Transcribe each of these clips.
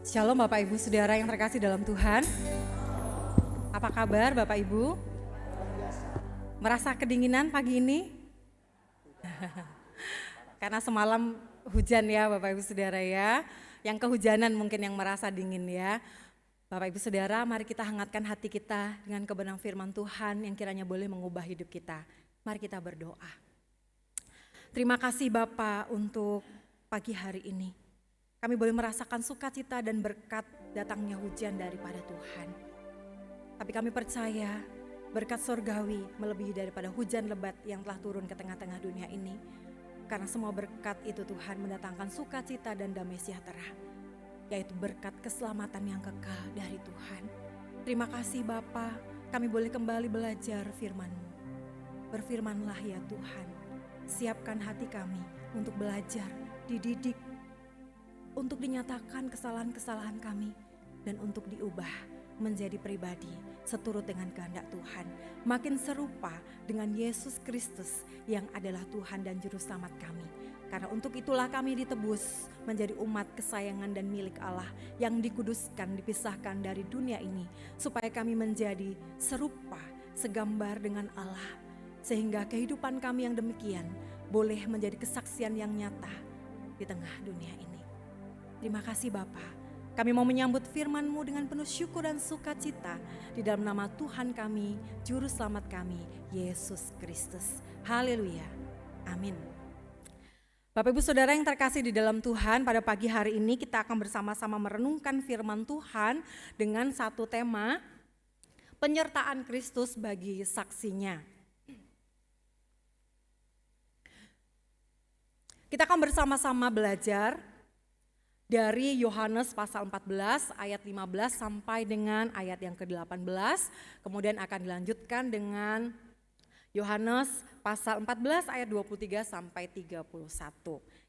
Shalom Bapak Ibu Saudara yang terkasih dalam Tuhan. Apa kabar Bapak Ibu? Merasa kedinginan pagi ini? Karena semalam hujan ya Bapak Ibu Saudara ya. Yang kehujanan mungkin yang merasa dingin ya. Bapak Ibu Saudara, mari kita hangatkan hati kita dengan kebenaran firman Tuhan yang kiranya boleh mengubah hidup kita. Mari kita berdoa. Terima kasih Bapak untuk pagi hari ini. Kami boleh merasakan sukacita dan berkat datangnya hujan daripada Tuhan. Tapi kami percaya berkat surgawi melebihi daripada hujan lebat yang telah turun ke tengah-tengah dunia ini. Karena semua berkat itu Tuhan mendatangkan sukacita dan damai sejahtera, yaitu berkat keselamatan yang kekal dari Tuhan. Terima kasih Bapa, kami boleh kembali belajar firman-Mu. Berfirmanlah ya Tuhan, siapkan hati kami untuk belajar, dididik, untuk dinyatakan kesalahan-kesalahan kami, dan untuk diubah menjadi pribadi seturut dengan kehendak Tuhan. Makin serupa dengan Yesus Kristus yang adalah Tuhan dan Juru Selamat kami. Karena untuk itulah kami ditebus menjadi umat kesayangan dan milik Allah yang dikuduskan, dipisahkan dari dunia ini. Supaya kami menjadi serupa, segambar dengan Allah. Sehingga kehidupan kami yang demikian boleh menjadi kesaksian yang nyata di tengah dunia ini. Terima kasih Bapa. Kami mau menyambut firman-Mu dengan penuh syukur dan sukacita di dalam nama Tuhan kami, Juru Selamat kami, Yesus Kristus. Haleluya. Amin. Bapak Ibu Saudara yang terkasih di dalam Tuhan, pada pagi hari ini kita akan bersama-sama merenungkan firman Tuhan dengan satu tema, penyertaan Kristus bagi saksinya. Kita akan bersama-sama belajar dari Yohanes pasal 14 ayat 15 sampai dengan ayat yang ke-18. Kemudian akan dilanjutkan dengan Yohanes pasal 14 ayat 23 sampai 31.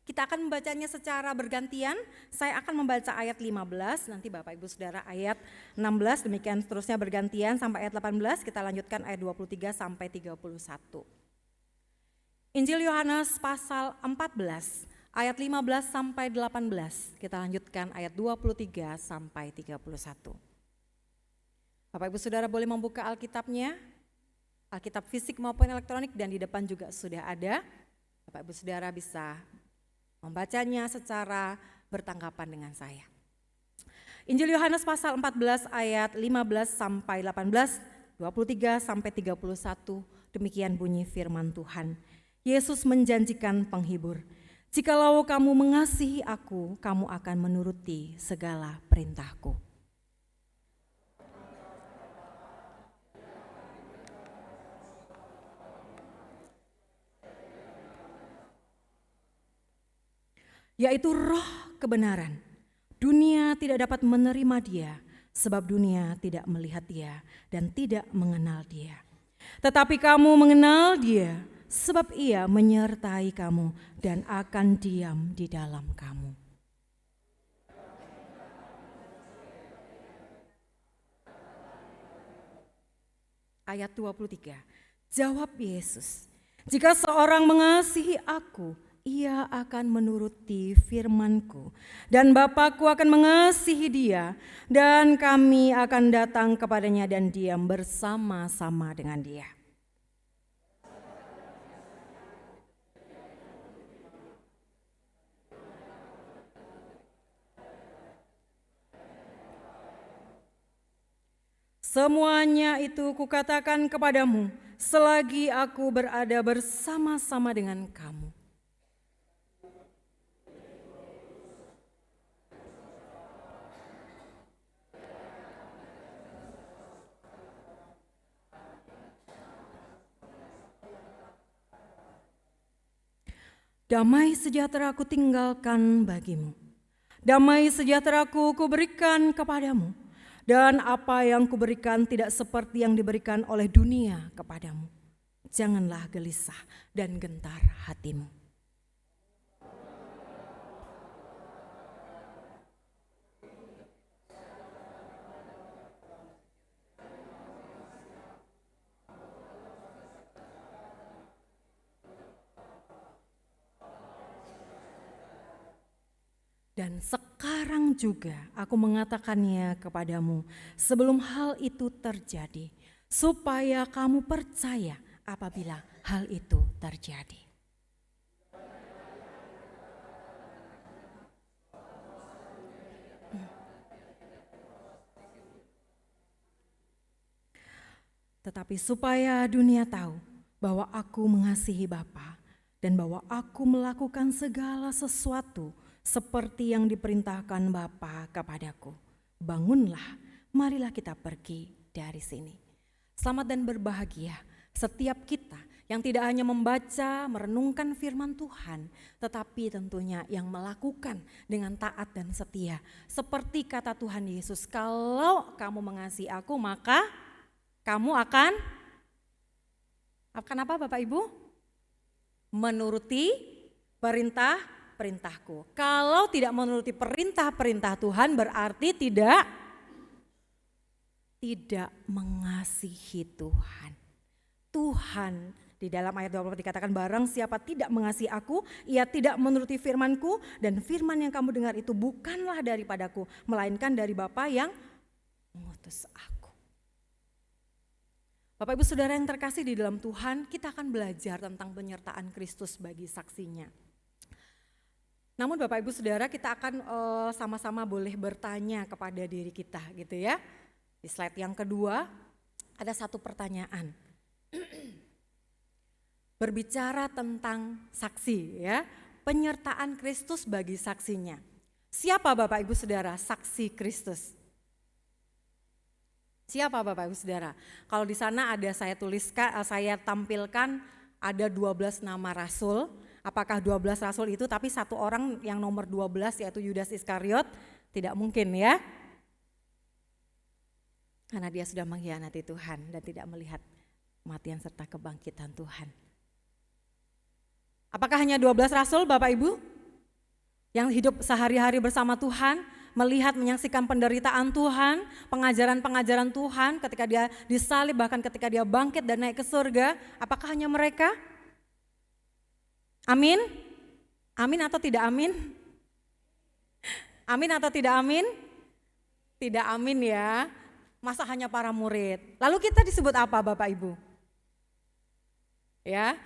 Kita akan membacanya secara bergantian. Saya akan membaca ayat 15, nanti Bapak Ibu Saudara ayat 16, demikian seterusnya bergantian sampai ayat 18. Kita lanjutkan ayat 23 sampai 31. Injil Yohanes pasal 14 ayat 15 sampai 18, kita lanjutkan ayat 23 sampai 31. Bapak Ibu Saudara boleh membuka Alkitabnya, Alkitab fisik maupun elektronik, dan di depan juga sudah ada. Bapak Ibu Saudara bisa membacanya secara bertanggapan dengan saya. Injil Yohanes pasal 14 ayat 15 sampai 18, 23 sampai 31, demikian bunyi firman Tuhan. Yesus menjanjikan penghibur. Jikalau kamu mengasihi aku, kamu akan menuruti segala perintahku. Yaitu roh kebenaran. Dunia tidak dapat menerima dia, sebab dunia tidak melihat dia dan tidak mengenal dia. Tetapi kamu mengenal dia, sebab ia menyertai kamu dan akan diam di dalam kamu. Ayat 23, jawab Yesus, jika seorang mengasihi aku, ia akan menuruti firman-Ku, dan Bapa-Ku akan mengasihi dia, dan kami akan datang kepadanya dan diam bersama-sama dengan dia. Semuanya itu kukatakan kepadamu selagi aku berada bersama-sama dengan kamu. Damai sejahtera aku tinggalkan bagimu. Damai sejahtera aku berikan kepadamu. Dan apa yang kuberikan tidak seperti yang diberikan oleh dunia kepadamu. Janganlah gelisah dan gentar hatimu. Dan sekarang juga aku mengatakannya kepadamu sebelum hal itu terjadi, supaya kamu percaya apabila hal itu terjadi. Tetapi supaya dunia tahu bahwa aku mengasihi Bapa dan bahwa aku melakukan segala sesuatu seperti yang diperintahkan Bapa kepadaku. Bangunlah, marilah kita pergi dari sini. Selamat dan berbahagia setiap kita yang tidak hanya membaca, merenungkan firman Tuhan, tetapi tentunya yang melakukan dengan taat dan setia. Seperti kata Tuhan Yesus, kalau kamu mengasihi aku maka kamu akan apa Bapak Ibu? Menuruti perintah-perintahku. Kalau tidak menuruti perintah-perintah Tuhan berarti tidak mengasihi Tuhan. Tuhan di dalam ayat 20 dikatakan, barang siapa tidak mengasihi aku, ia tidak menuruti firmanku, dan firman yang kamu dengar itu bukanlah daripadaku, melainkan dari Bapa yang mengutus aku. Bapak Ibu Saudara yang terkasih di dalam Tuhan, kita akan belajar tentang penyertaan Kristus bagi saksinya. Namun Bapak Ibu Saudara, kita akan sama-sama boleh bertanya kepada diri kita gitu ya. Di slide yang kedua ada satu pertanyaan. Berbicara tentang saksi ya, penyertaan Kristus bagi saksinya. Siapa Bapak Ibu Saudara saksi Kristus? Siapa Bapak Ibu Saudara? Kalau di sana ada saya tuliskan, saya tampilkan ada 12 nama rasul. Apakah 12 rasul itu tapi satu orang yang nomor 12 yaitu Yudas Iskariot? Tidak mungkin ya. Karena dia sudah mengkhianati Tuhan dan tidak melihat kematian serta kebangkitan Tuhan. Apakah hanya 12 rasul Bapak Ibu? Yang hidup sehari-hari bersama Tuhan, melihat menyaksikan penderitaan Tuhan, pengajaran-pengajaran Tuhan ketika dia disalib, bahkan ketika dia bangkit dan naik ke surga. Apakah hanya mereka? Amin? Amin atau tidak amin? Amin atau tidak amin? Tidak amin ya. Masa hanya para murid? Lalu kita disebut apa Bapak Ibu? Ya,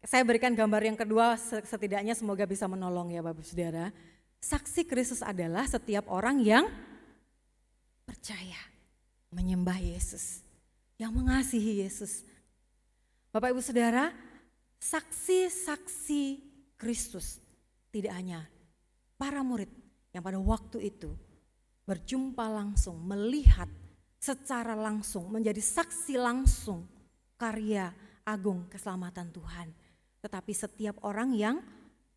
saya berikan gambar yang kedua setidaknya semoga bisa menolong ya Bapak Saudara. Saksi Kristus adalah setiap orang yang percaya, menyembah Yesus, yang mengasihi Yesus. Bapak Ibu Saudara, saksi-saksi Kristus tidak hanya para murid yang pada waktu itu berjumpa langsung, melihat secara langsung, menjadi saksi langsung karya agung keselamatan Tuhan. Tetapi setiap orang yang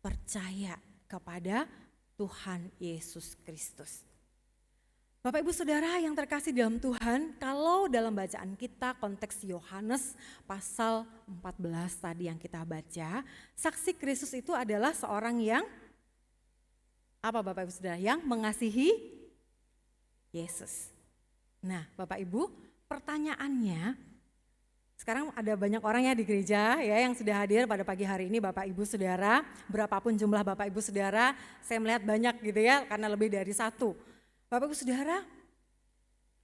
percaya kepada Tuhan Yesus Kristus. Bapak Ibu Saudara yang terkasih dalam Tuhan, kalau dalam bacaan kita konteks Yohanes pasal 14 tadi yang kita baca, saksi Kristus itu adalah seorang yang apa Bapak Ibu Saudara? Yang mengasihi Yesus. Nah Bapak Ibu, pertanyaannya, sekarang ada banyak orang ya di gereja ya yang sudah hadir pada pagi hari ini Bapak Ibu Saudara, berapapun jumlah Bapak Ibu Saudara, saya melihat banyak gitu ya karena lebih dari satu. Bapak Ibu Saudara,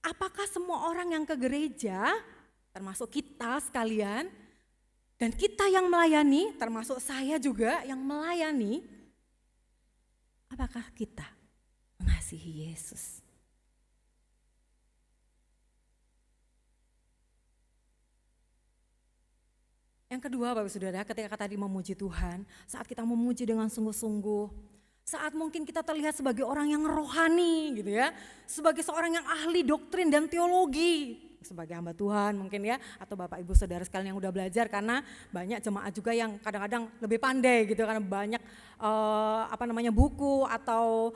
apakah semua orang yang ke gereja, termasuk kita sekalian, dan kita yang melayani, termasuk saya juga yang melayani, apakah kita mengasihi Yesus? Yang kedua Bapak Saudara, ketika tadi memuji Tuhan, saat kita memuji dengan sungguh-sungguh, saat mungkin kita terlihat sebagai orang yang rohani gitu ya, sebagai seorang yang ahli doktrin dan teologi, sebagai hamba Tuhan mungkin ya, atau Bapak Ibu Saudara sekalian yang udah belajar, karena banyak jemaat juga yang kadang-kadang lebih pandai gitu, karena banyak buku atau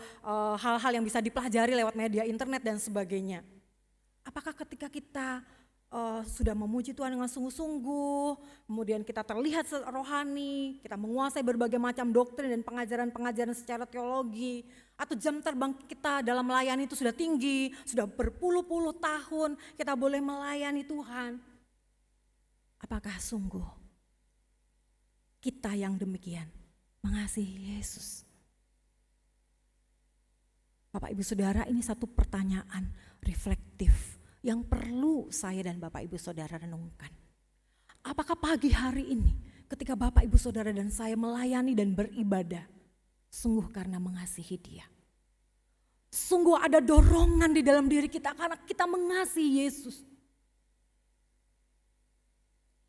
hal-hal yang bisa dipelajari lewat media internet dan sebagainya. Apakah ketika kita sudah memuji Tuhan dengan sungguh-sungguh, kemudian kita terlihat rohani, kita menguasai berbagai macam doktrin dan pengajaran-pengajaran secara teologi, atau jam terbang kita dalam melayani itu sudah tinggi, sudah berpuluh-puluh tahun kita boleh melayani Tuhan. Apakah sungguh kita yang demikian mengasihi Yesus? Bapak Ibu Saudara, ini satu pertanyaan reflektif yang perlu saya dan Bapak Ibu Saudara renungkan. Apakah pagi hari ini ketika Bapak Ibu Saudara dan saya melayani dan beribadah, sungguh karena mengasihi Dia? Sungguh ada dorongan di dalam diri kita karena kita mengasihi Yesus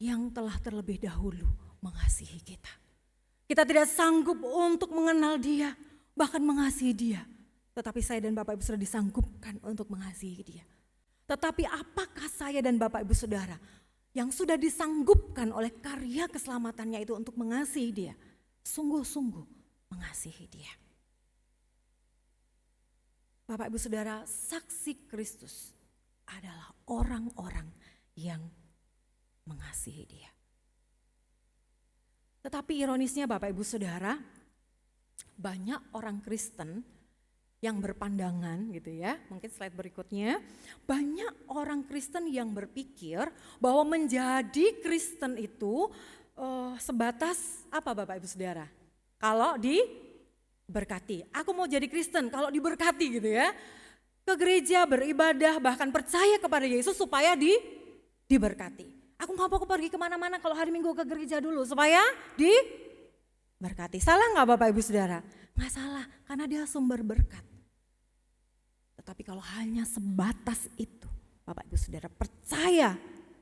yang telah terlebih dahulu mengasihi kita. Kita tidak sanggup untuk mengenal Dia, bahkan mengasihi Dia. Tetapi saya dan Bapak Ibu Saudara disanggupkan untuk mengasihi Dia. Tetapi apakah saya dan Bapak Ibu Saudara yang sudah disanggupkan oleh karya keselamatannya itu untuk mengasihi Dia, sungguh-sungguh mengasihi Dia? Bapak Ibu Saudara, saksi Kristus adalah orang-orang yang mengasihi Dia. Tetapi ironisnya Bapak Ibu Saudara, banyak orang Kristen yang berpandangan gitu ya, mungkin slide berikutnya, banyak orang Kristen yang berpikir bahwa menjadi Kristen itu sebatas apa Bapak Ibu Saudara? Kalau diberkati, aku mau jadi Kristen kalau diberkati gitu ya, ke gereja beribadah bahkan percaya kepada Yesus supaya diberkati. Aku gak mau pergi kemana-mana kalau hari Minggu ke gereja dulu supaya diberkati. Salah gak Bapak Ibu Saudara? Gak salah, karena dia sumber berkat. Tetapi kalau hanya sebatas itu, Bapak Ibu Saudara percaya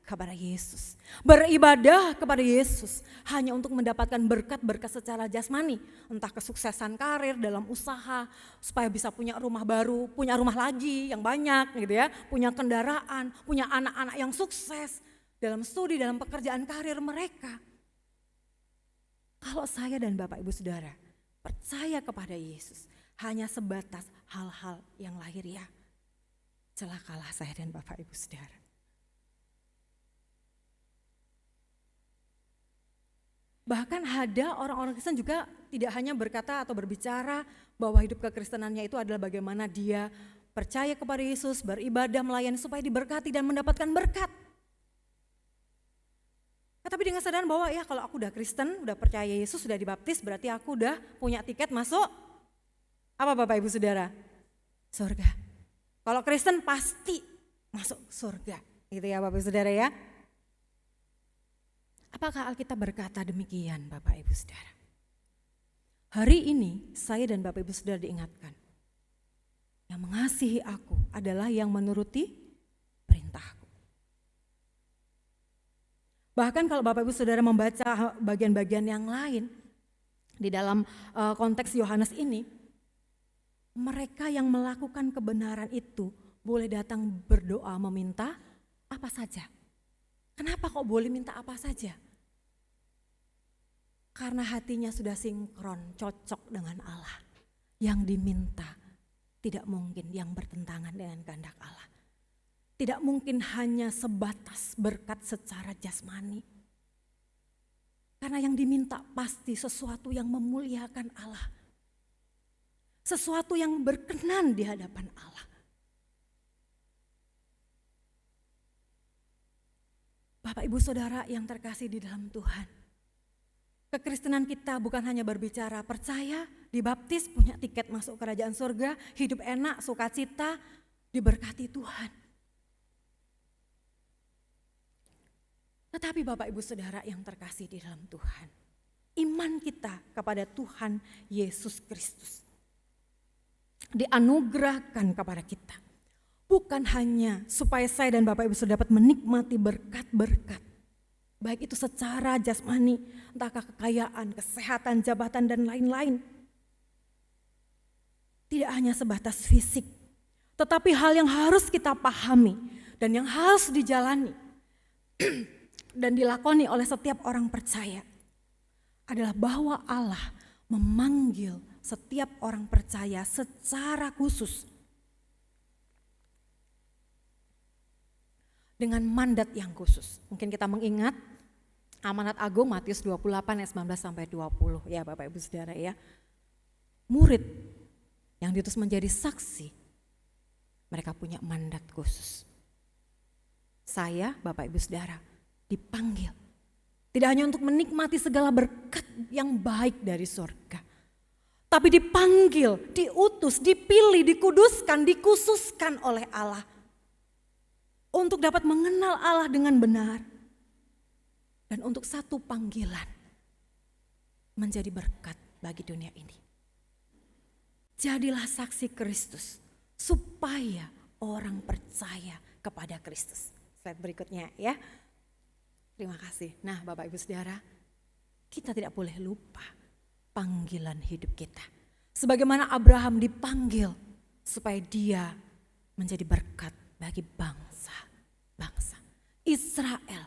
kepada Yesus, beribadah kepada Yesus hanya untuk mendapatkan berkat-berkat secara jasmani, entah kesuksesan karir dalam usaha, supaya bisa punya rumah baru, punya rumah lagi yang banyak gitu ya, punya kendaraan, punya anak-anak yang sukses dalam studi, dalam pekerjaan karir mereka. Kalau saya dan Bapak Ibu Saudara percaya kepada Yesus hanya sebatas hal-hal yang lahiriah, celakalah saya dan Bapak Ibu Saudara. Bahkan ada orang-orang Kristen juga tidak hanya berkata atau berbicara bahwa hidup kekristenannya itu adalah bagaimana dia percaya kepada Yesus, beribadah, melayani supaya diberkati dan mendapatkan berkat. Tapi dengan kesadaran bahwa ya kalau aku udah Kristen, udah percaya Yesus, sudah dibaptis, berarti aku udah punya tiket masuk apa Bapak Ibu Saudara? Surga. Kalau Kristen pasti masuk surga, gitu ya Bapak Ibu Saudara ya. Apakah Alkitab berkata demikian Bapak Ibu Saudara? Hari ini saya dan Bapak Ibu Saudara diingatkan, yang mengasihi aku adalah yang menuruti perintahku. Bahkan kalau Bapak Ibu Saudara membaca bagian-bagian yang lain di dalam konteks Yohanes ini, mereka yang melakukan kebenaran itu boleh datang berdoa meminta apa saja. Kenapa kok boleh minta apa saja? Karena hatinya sudah sinkron, cocok dengan Allah. Yang diminta tidak mungkin yang bertentangan dengan kehendak Allah. Tidak mungkin hanya sebatas berkat secara jasmani. Karena yang diminta pasti sesuatu yang memuliakan Allah. Sesuatu yang berkenan di hadapan Allah. Bapak Ibu Saudara yang terkasih di dalam Tuhan. Kekristenan kita bukan hanya berbicara percaya, dibaptis, punya tiket masuk kerajaan surga, hidup enak, sukacita, diberkati Tuhan. Tetapi Bapak Ibu Saudara yang terkasih di dalam Tuhan, iman kita kepada Tuhan Yesus Kristus dianugerahkan kepada kita. Bukan hanya supaya saya dan Bapak Ibu Saudara dapat menikmati berkat-berkat, baik itu secara jasmani, entahkah kekayaan, kesehatan, jabatan dan lain-lain. Tidak hanya sebatas fisik, tetapi hal yang harus kita pahami dan yang harus dijalani dan dilakoni oleh setiap orang percaya adalah bahwa Allah memanggil setiap orang percaya secara khusus dengan mandat yang khusus. Mungkin kita mengingat amanat agung Matius 28 ayat 19 sampai 20 ya Bapak Ibu Saudara ya. Murid yang diutus menjadi saksi, mereka punya mandat khusus. Saya Bapak Ibu Saudara dipanggil tidak hanya untuk menikmati segala berkat yang baik dari surga, Tapi dipanggil, diutus, dipilih, dikuduskan, dikhususkan oleh Allah. Untuk dapat mengenal Allah dengan benar. Dan untuk satu panggilan menjadi berkat bagi dunia ini. Jadilah saksi Kristus supaya orang percaya kepada Kristus. Slide berikutnya ya. Terima kasih. Nah Bapak Ibu Saudara, kita tidak boleh lupa panggilan hidup kita. Sebagaimana Abraham dipanggil supaya dia menjadi berkat bagi bangsa-bangsa. Israel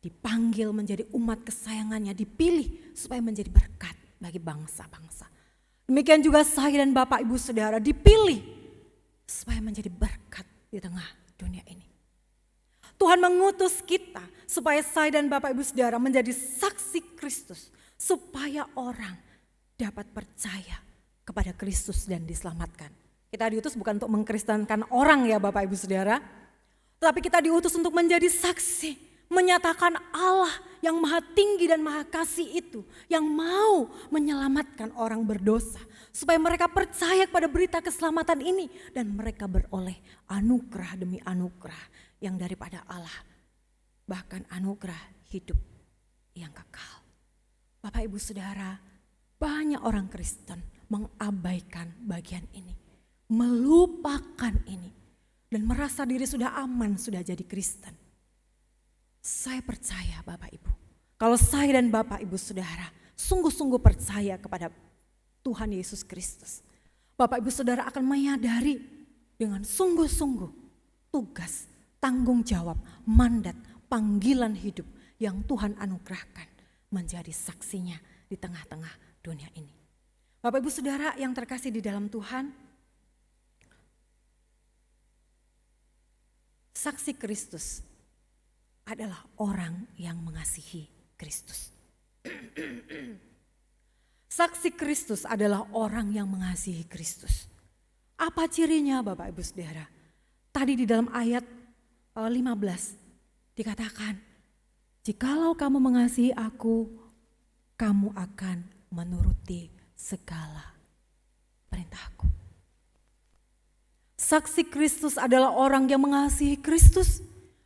dipanggil menjadi umat kesayangannya, dipilih supaya menjadi berkat bagi bangsa-bangsa. Demikian juga saya dan Bapak Ibu Saudara dipilih supaya menjadi berkat di tengah dunia ini. Tuhan mengutus kita supaya saya dan Bapak Ibu Saudara menjadi saksi Kristus. Supaya orang dapat percaya kepada Kristus dan diselamatkan. Kita diutus bukan untuk mengkristenkan orang ya Bapak Ibu Saudara. Tapi kita diutus untuk menjadi saksi. Menyatakan Allah yang maha tinggi dan maha kasih itu. Yang mau menyelamatkan orang berdosa. Supaya mereka percaya kepada berita keselamatan ini. Dan mereka beroleh anugerah demi anugerah yang daripada Allah. Bahkan anugerah hidup yang kekal. Bapak Ibu Saudara, banyak orang Kristen mengabaikan bagian ini. Melupakan ini. Dan merasa diri sudah aman, sudah jadi Kristen. Saya percaya Bapak Ibu, kalau saya dan Bapak Ibu Saudara sungguh-sungguh percaya kepada Tuhan Yesus Kristus. Bapak Ibu Saudara akan menyadari dengan sungguh-sungguh tugas, tanggung jawab, mandat, panggilan hidup yang Tuhan anugerahkan menjadi saksinya di tengah-tengah dunia ini. Bapak Ibu Saudara yang terkasih di dalam Tuhan, saksi Kristus adalah orang yang mengasihi Kristus. Saksi Kristus adalah orang yang mengasihi Kristus. Apa cirinya Bapak Ibu Saudara? Tadi di dalam ayat 15 dikatakan, jikalau kamu mengasihi aku, kamu akan menuruti segala perintahku. Saksi Kristus adalah orang yang mengasihi Kristus.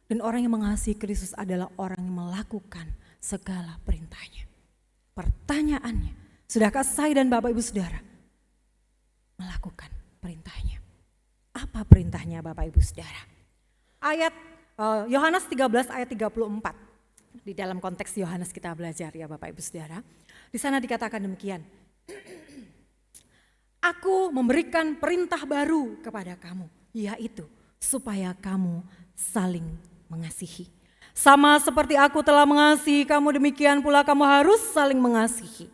Dan orang yang mengasihi Kristus adalah orang yang melakukan segala perintahnya. Pertanyaannya, sudahkah saya dan Bapak Ibu Saudara melakukan perintahnya? Apa perintahnya Bapak Ibu Saudara? Ayat Yohanes 13 ayat 34. Di dalam konteks Yohanes kita belajar ya Bapak Ibu Saudara. Di sana dikatakan demikian. Aku memberikan perintah baru kepada kamu, yaitu supaya kamu saling mengasihi. Sama seperti aku telah mengasihi kamu, demikian pula kamu harus saling mengasihi.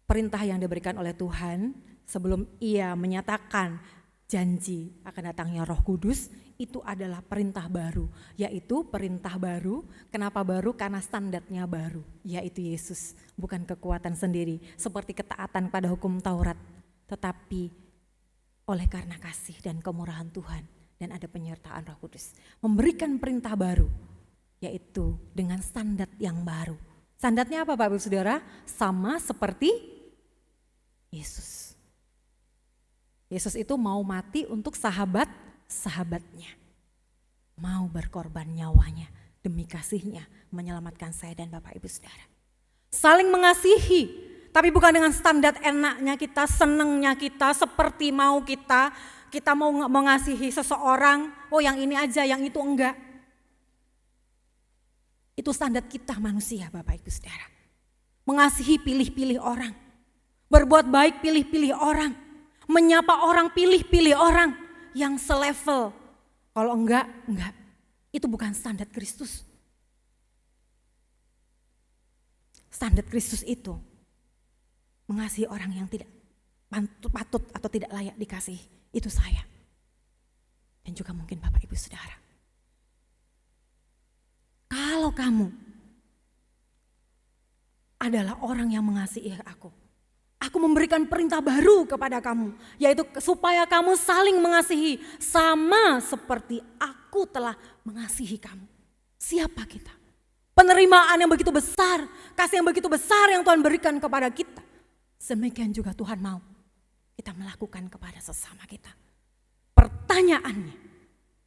Perintah yang diberikan oleh Tuhan sebelum ia menyatakan janji akan datangnya Roh Kudus, itu adalah perintah baru. Yaitu perintah baru, kenapa baru? Karena standarnya baru, yaitu Yesus. Bukan kekuatan sendiri seperti ketaatan pada hukum Taurat, tetapi oleh karena kasih dan kemurahan Tuhan. Dan ada penyertaan Roh Kudus. Memberikan perintah baru, yaitu dengan standar yang baru. Standarnya apa Bapak Ibu Saudara? Sama seperti Yesus. Yesus itu mau mati untuk sahabat-sahabatnya. Mau berkorban nyawanya demi kasihnya menyelamatkan saya dan Bapak Ibu Saudara. Saling mengasihi, tapi bukan dengan standar enaknya kita, senangnya kita, seperti mau kita. Kita mau mengasihi seseorang, oh yang ini aja, yang itu enggak. Itu standar kita manusia Bapak Ibu Saudara. Mengasihi pilih-pilih orang. Berbuat baik pilih-pilih orang. Menyapa orang pilih-pilih orang yang selevel. Kalau enggak. Itu bukan standar Kristus. Standar Kristus itu mengasihi orang yang tidak patut atau tidak layak dikasihi. Itu saya. Dan juga mungkin Bapak Ibu Saudara. Kalau kamu adalah orang yang mengasihi aku memberikan perintah baru kepada kamu, yaitu supaya kamu saling mengasihi sama seperti aku telah mengasihi kamu. Siapa kita? Penerimaan yang begitu besar, kasih yang begitu besar yang Tuhan berikan kepada kita. Demikian juga Tuhan mau kita melakukan kepada sesama kita. Pertanyaannya,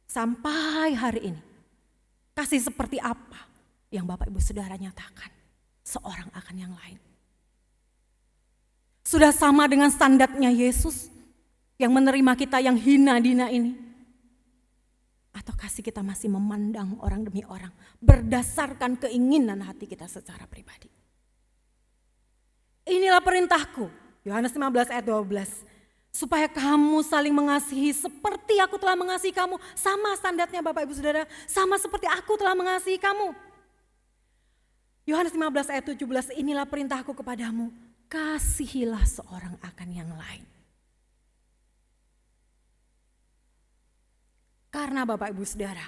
sampai hari ini, kasih seperti apa yang Bapak Ibu Saudara nyatakan seorang akan yang lain? Sudah sama dengan standarnya Yesus yang menerima kita yang hina dina ini? Atau kasih kita masih memandang orang demi orang berdasarkan keinginan hati kita secara pribadi? Inilah perintahku, Yohanes 15 ayat 12. Supaya kamu saling mengasihi seperti aku telah mengasihi kamu. Sama standarnya Bapak Ibu Saudara, sama seperti aku telah mengasihi kamu. Yohanes 15 ayat 17, inilah perintahku kepadamu, kasihilah seorang akan yang lain. Karena Bapak Ibu Saudara,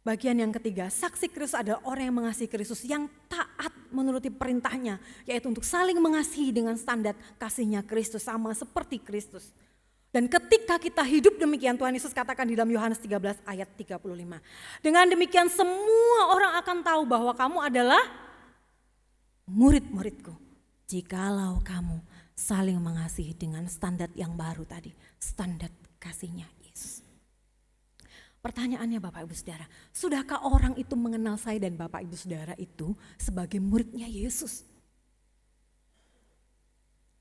bagian yang ketiga, saksi Kristus adalah orang yang mengasihi Kristus, yang taat menuruti perintahnya, yaitu untuk saling mengasihi dengan standar kasihnya Kristus, sama seperti Kristus. Dan ketika kita hidup demikian, Tuhan Yesus katakan di dalam Yohanes 13 ayat 35. Dengan demikian semua orang akan tahu bahwa kamu adalah murid-muridku, jikalau kamu saling mengasihi dengan standar yang baru tadi, standar kasihnya Yesus. Pertanyaannya Bapak Ibu Saudara, sudahkah orang itu mengenal saya dan Bapak Ibu Saudara itu sebagai muridnya Yesus?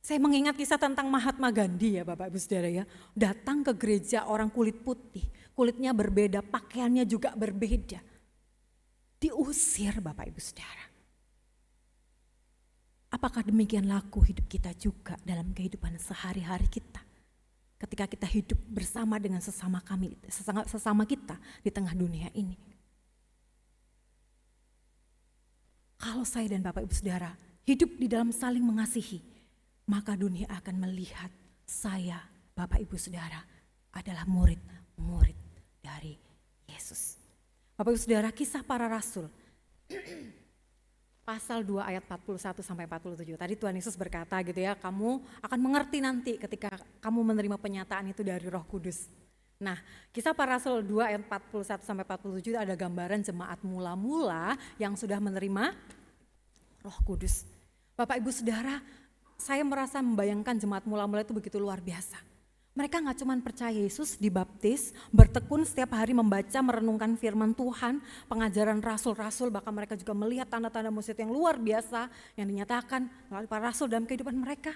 Saya mengingat kisah tentang Mahatma Gandhi ya Bapak Ibu Saudara ya. Datang ke gereja orang kulit putih, kulitnya berbeda, pakaiannya juga berbeda. Diusir Bapak Ibu Saudara. Apakah demikian laku hidup kita juga dalam kehidupan sehari-hari kita? Ketika kita hidup bersama dengan sesama kita di tengah dunia ini. Kalau saya dan Bapak Ibu Saudara hidup di dalam saling mengasihi, maka dunia akan melihat saya, Bapak Ibu Saudara, adalah murid-murid dari Yesus. Bapak Ibu Saudara, Kisah Para Rasul pasal 2 ayat 41 sampai 47. Tadi Tuhan Yesus berkata gitu ya, kamu akan mengerti nanti ketika kamu menerima penyataan itu dari Roh Kudus. Nah, Kisah Para Rasul 2 ayat 41 sampai 47 ada gambaran jemaat mula-mula yang sudah menerima Roh Kudus. Bapak Ibu Saudara, saya merasa membayangkan jemaat mula-mula itu begitu luar biasa. Mereka gak cuma percaya Yesus, dibaptis, bertekun setiap hari membaca, merenungkan firman Tuhan, pengajaran rasul-rasul, bahkan mereka juga melihat tanda-tanda mujizat yang luar biasa yang dinyatakan melalui para rasul dalam kehidupan mereka.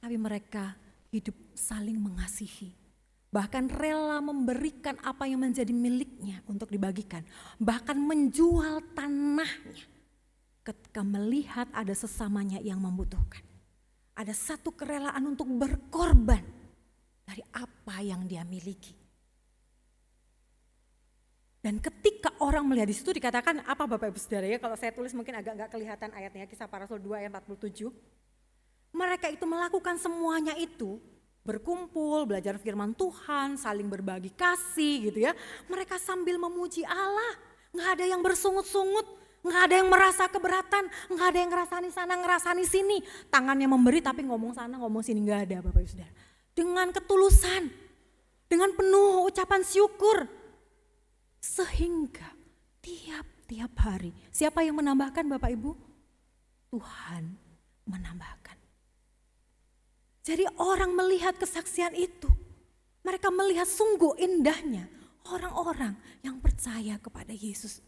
Tapi mereka hidup saling mengasihi, bahkan rela memberikan apa yang menjadi miliknya untuk dibagikan, bahkan menjual tanahnya ketika melihat ada sesamanya yang membutuhkan. Ada satu kerelaan untuk berkorban dari apa yang dia miliki. Dan ketika orang melihat di situ dikatakan apa Bapak Ibu Saudara ya, kalau saya tulis mungkin agak enggak kelihatan ayatnya, Kisah Para Rasul 2 ayat 47. Mereka itu melakukan semuanya itu, berkumpul, belajar firman Tuhan, saling berbagi kasih gitu ya. Mereka sambil memuji Allah, enggak ada yang bersungut-sungut, enggak ada yang merasa keberatan, enggak ada yang ngerasani sana, ngerasani sini. Tangannya memberi tapi ngomong sana, ngomong sini, enggak ada Bapak Ibu Saudara. Dengan ketulusan, dengan penuh ucapan syukur. Sehingga tiap-tiap hari, siapa yang menambahkan Bapak Ibu? Tuhan menambahkan. Jadi orang melihat kesaksian itu, mereka melihat sungguh indahnya orang-orang yang percaya kepada Yesus.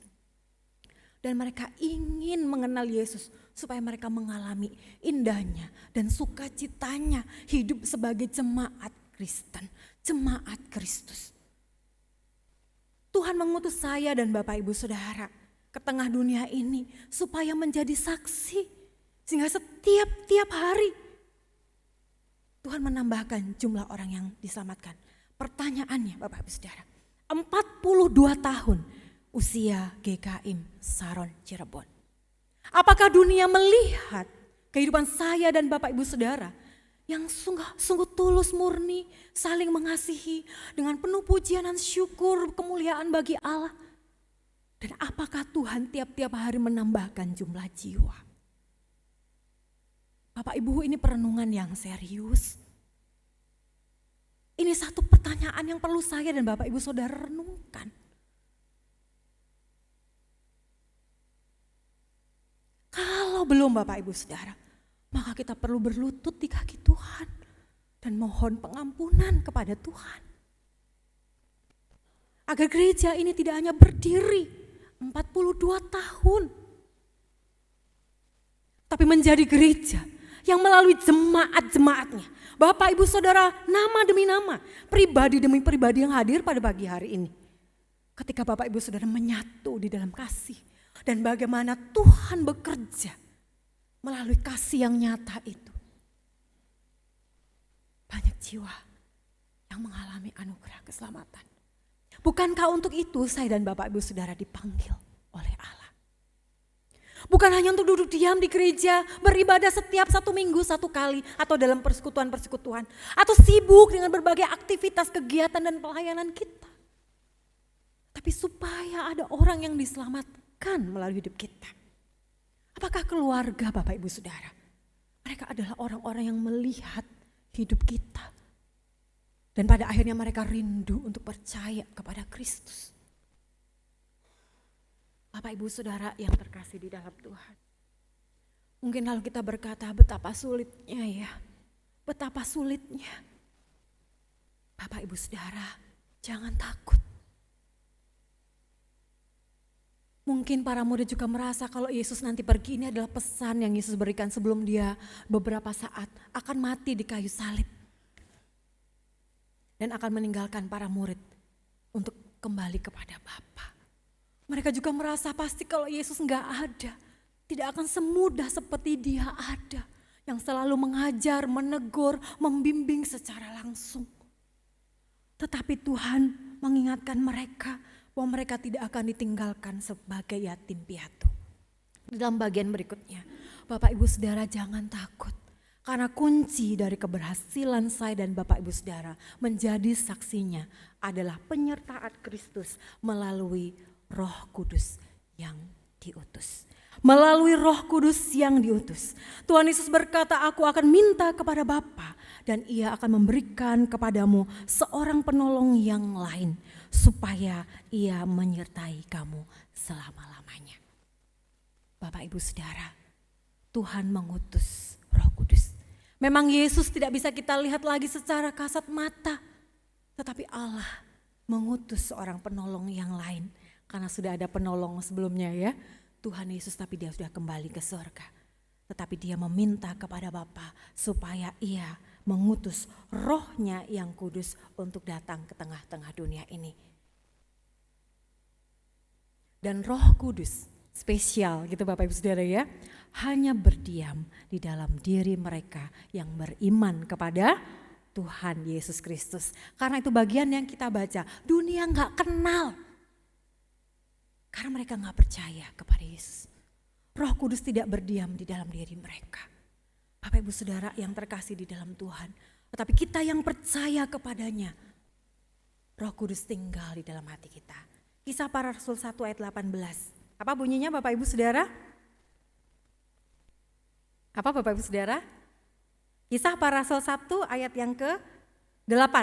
Dan mereka ingin mengenal Yesus supaya mereka mengalami indahnya dan sukacitanya hidup sebagai jemaat Kristen, jemaat Kristus. Tuhan mengutus saya dan Bapak Ibu Saudara ke tengah dunia ini supaya menjadi saksi. Sehingga setiap hari Tuhan menambahkan jumlah orang yang diselamatkan. Pertanyaannya Bapak Ibu Saudara, 42 tahun usia GKIM Saron Cirebon. Apakah dunia melihat kehidupan saya dan Bapak Ibu Saudara yang sungguh tulus murni, saling mengasihi dengan penuh pujian dan syukur, kemuliaan bagi Allah? Dan apakah Tuhan tiap-tiap hari menambahkan jumlah jiwa? Bapak Ibu, ini perenungan yang serius. Ini satu pertanyaan yang perlu saya dan Bapak Ibu Saudara renungkan. Kalau belum Bapak Ibu Saudara, maka kita perlu berlutut di kaki Tuhan dan mohon pengampunan kepada Tuhan. Agar gereja ini tidak hanya berdiri 42 tahun, tapi menjadi gereja yang melalui jemaat-jemaatnya, Bapak Ibu Saudara, nama demi nama, pribadi demi pribadi yang hadir pada pagi hari ini. Ketika Bapak Ibu Saudara menyatu di dalam kasih dan bagaimana Tuhan bekerja melalui kasih yang nyata itu. Banyak jiwa yang mengalami anugerah keselamatan. Bukankah untuk itu saya dan Bapak Ibu Saudara dipanggil oleh Allah? Bukan hanya untuk duduk diam di gereja, beribadah setiap 1 minggu 1 kali atau dalam persekutuan-persekutuan. Atau sibuk dengan berbagai aktivitas, kegiatan dan pelayanan kita. Tapi supaya ada orang yang diselamatkan melalui hidup kita. Apakah keluarga Bapak Ibu Saudara? Mereka adalah orang-orang yang melihat hidup kita. Dan pada akhirnya mereka rindu untuk percaya kepada Kristus. Bapak Ibu Saudara yang terkasih di dalam Tuhan. Mungkin lalu kita berkata betapa sulitnya ya. Betapa sulitnya. Bapak Ibu Saudara jangan takut. Mungkin para murid juga merasa kalau Yesus nanti pergi, ini adalah pesan yang Yesus berikan sebelum dia beberapa saat akan mati di kayu salib. Dan akan meninggalkan para murid untuk kembali kepada Bapa. Mereka juga merasa pasti kalau Yesus enggak ada, tidak akan semudah seperti dia ada. Yang selalu mengajar, menegur, membimbing secara langsung. Tetapi Tuhan mengingatkan mereka bahwa mereka tidak akan ditinggalkan sebagai yatim piatu. Di dalam bagian berikutnya, Bapak Ibu Saudara jangan takut. Karena kunci dari keberhasilan saya dan Bapak Ibu Saudara menjadi saksinya adalah penyertaan Kristus melalui Roh Kudus yang diutus. Melalui Roh Kudus yang diutus. Tuhan Yesus berkata, aku akan minta kepada Bapa dan ia akan memberikan kepadamu seorang penolong yang lain supaya ia menyertai kamu selama-lamanya. Bapak Ibu Saudara, Tuhan mengutus Roh Kudus. Memang Yesus tidak bisa kita lihat lagi secara kasat mata, tetapi Allah mengutus seorang penolong yang lain. Karena sudah ada penolong sebelumnya ya, Tuhan Yesus, tapi dia sudah kembali ke surga. Tetapi dia meminta kepada Bapa supaya ia mengutus Roh-Nya yang kudus untuk datang ke tengah-tengah dunia ini. Dan Roh Kudus spesial gitu Bapak Ibu Saudara ya, hanya berdiam di dalam diri mereka yang beriman kepada Tuhan Yesus Kristus. Karena itu bagian yang kita baca, dunia gak kenal. Karena mereka gak percaya kepada Yesus. Roh Kudus tidak berdiam di dalam diri mereka. Bapak Ibu Saudara yang terkasih di dalam Tuhan. Tetapi kita yang percaya kepadanya, Roh Kudus tinggal di dalam hati kita. Kisah Para Rasul 1 ayat 18. Apa bunyinya Bapak Ibu Saudara? Apa Bapak Ibu Saudara? Kisah Para Rasul 1 ayat yang ke-8,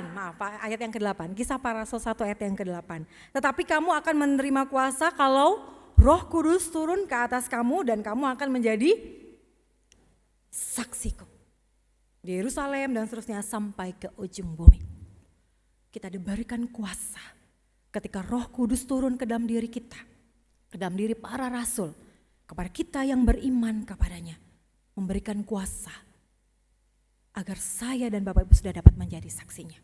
ayat yang ke-8. Kisah Para Rasul 1 ayat yang ke-8. Tetapi kamu akan menerima kuasa kalau Roh Kudus turun ke atas kamu dan kamu akan menjadi saksiku di Yerusalem dan seterusnya sampai ke ujung bumi. Kita diberikan kuasa ketika Roh Kudus turun ke dalam diri kita, ke dalam diri para rasul, kepada kita yang beriman kepadanya, memberikan kuasa agar saya dan Bapak Ibu sudah dapat menjadi saksinya.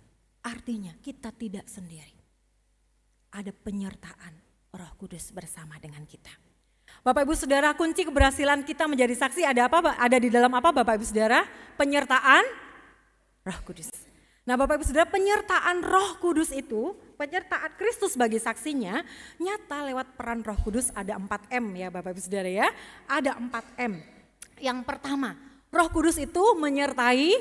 Artinya kita tidak sendiri. Ada penyertaan Roh Kudus bersama dengan kita. Bapak Ibu Saudara, kunci keberhasilan kita menjadi saksi ada apa? Ada di dalam apa Bapak Ibu Saudara? Penyertaan Roh Kudus. Nah Bapak Ibu Saudara, penyertaan Roh Kudus itu, penyertaan Kristus sebagai saksinya, nyata lewat peran Roh Kudus ada 4M ya Bapak Ibu Saudara ya. Ada 4M. Yang pertama, Roh Kudus itu menyertai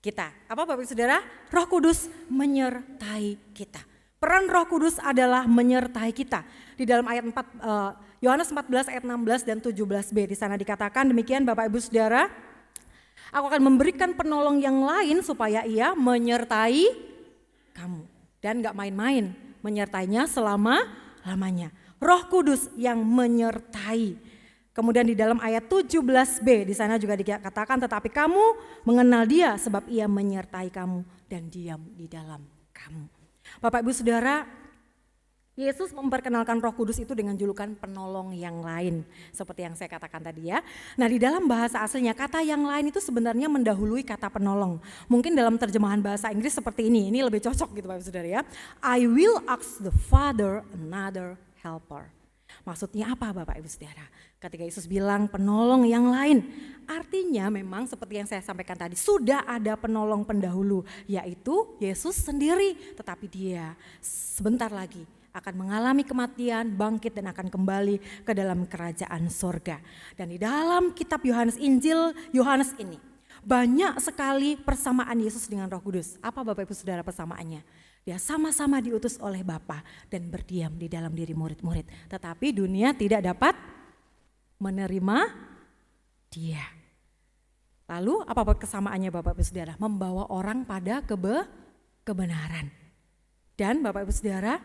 kita. Apa Bapak Ibu Saudara? Roh Kudus menyertai kita. Peran Roh Kudus adalah menyertai kita. Di dalam ayat 4, Yohanes 14 ayat 16 dan 17b di sana dikatakan demikian Bapak Ibu Saudara. Aku akan memberikan penolong yang lain supaya ia menyertai kamu. Dan gak main-main, menyertainya selama-lamanya. Roh Kudus yang menyertai. Kemudian di dalam ayat 17b di sana juga dikatakan tetapi kamu mengenal dia sebab ia menyertai kamu dan diam di dalam kamu. Bapak Ibu Saudara, Yesus memperkenalkan Roh Kudus itu dengan julukan penolong yang lain. Seperti yang saya katakan tadi ya. Nah di dalam bahasa aslinya kata yang lain itu sebenarnya mendahului kata penolong. Mungkin dalam terjemahan bahasa Inggris seperti ini lebih cocok gitu Bapak Ibu Saudara ya. I will ask the Father another helper. Maksudnya apa Bapak Ibu Saudara? Ketika Yesus bilang penolong yang lain, artinya memang seperti yang saya sampaikan tadi, sudah ada penolong pendahulu, yaitu Yesus sendiri. Tetapi dia sebentar lagi akan mengalami kematian, bangkit dan akan kembali ke dalam kerajaan sorga. Dan di dalam kitab Injil Yohanes ini, banyak sekali persamaan Yesus dengan Roh Kudus. Apa Bapak Ibu Saudara persamaannya? Dia sama-sama diutus oleh Bapa dan berdiam di dalam diri murid-murid. Tetapi dunia tidak dapat menerima dia. Lalu apa kesamaannya Bapak Ibu Saudara? Membawa orang pada kebenaran. Dan Bapak Ibu Saudara,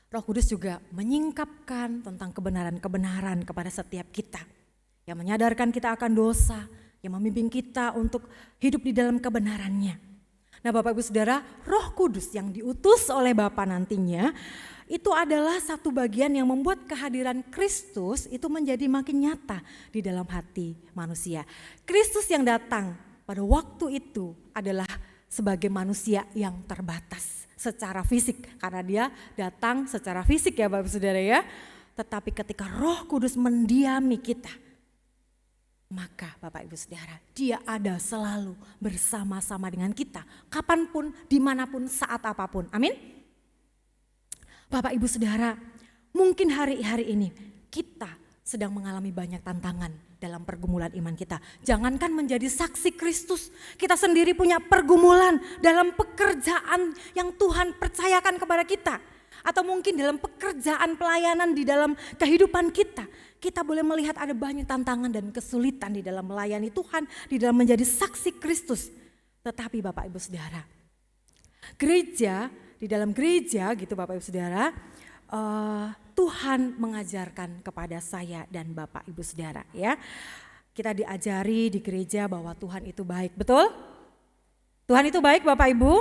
Roh Kudus juga menyingkapkan tentang kebenaran-kebenaran kepada setiap kita. Yang menyadarkan kita akan dosa, yang membimbing kita untuk hidup di dalam kebenarannya. Nah Bapak Ibu Saudara, Roh Kudus yang diutus oleh Bapa nantinya itu adalah satu bagian yang membuat kehadiran Kristus itu menjadi makin nyata di dalam hati manusia. Kristus yang datang pada waktu itu adalah sebagai manusia yang terbatas secara fisik. Karena dia datang secara fisik ya Bapak Ibu Saudara ya. Tetapi ketika Roh Kudus mendiami kita, maka Bapak Ibu Saudara, dia ada selalu bersama-sama dengan kita. Kapanpun, dimanapun, saat apapun. Amin. Bapak Ibu Saudara, mungkin hari-hari ini kita sedang mengalami banyak tantangan dalam pergumulan iman kita. Jangankan menjadi saksi Kristus, kita sendiri punya pergumulan dalam pekerjaan yang Tuhan percayakan kepada kita. Atau mungkin dalam pekerjaan pelayanan di dalam kehidupan kita. Kita boleh melihat ada banyak tantangan dan kesulitan di dalam melayani Tuhan, di dalam menjadi saksi Kristus. Tetapi Bapak Ibu Saudara, gereja, di dalam gereja gitu Bapak Ibu Saudara, Tuhan mengajarkan kepada saya dan Bapak Ibu Saudara ya. Kita diajari di gereja bahwa Tuhan itu baik, betul? Tuhan itu baik Bapak Ibu.